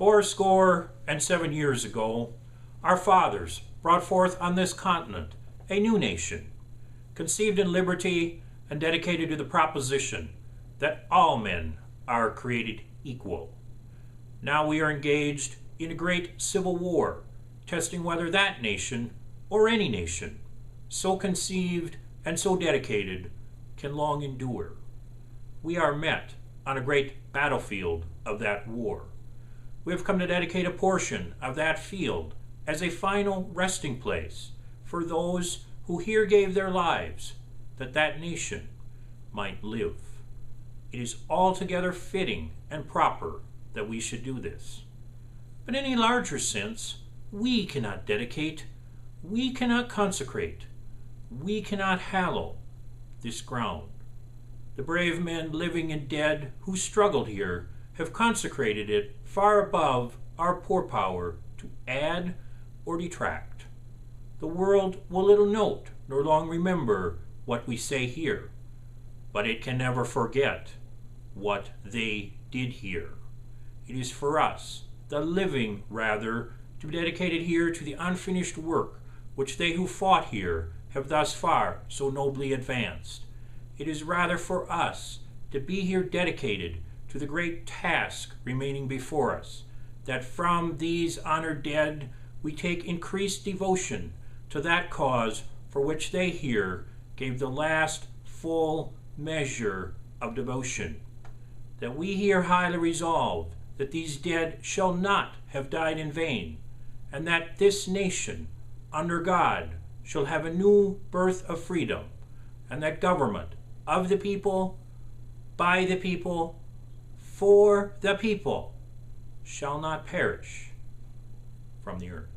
407 years ago, our fathers brought forth on this continent a new nation, conceived in liberty and dedicated to the proposition that all men are created equal. Now we are engaged in a great civil war, testing whether that nation, or any nation, so conceived and so dedicated, can long endure. We are met on a great battlefield of that war. We have come to dedicate a portion of that field as a final resting place for those who here gave their lives that that nation might live. It is altogether fitting and proper that we should do this. But in a larger sense, we cannot dedicate, we cannot consecrate, we cannot hallow this ground. The brave men living and dead who struggled here have consecrated it far above our poor power to add or detract. The world will little note nor long remember what we say here, but it can never forget what they did here. It is for us, the living rather, to be dedicated here to the unfinished work which they who fought here have thus far so nobly advanced. It is rather for us to be here dedicated to the great task remaining before us, that from these honored dead we take increased devotion to that cause for which they here gave the last full measure of devotion. That we here highly resolve that these dead shall not have died in vain, and that this nation, under God, shall have a new birth of freedom, and that government of the people, by the people, for the people, shall not perish from the earth.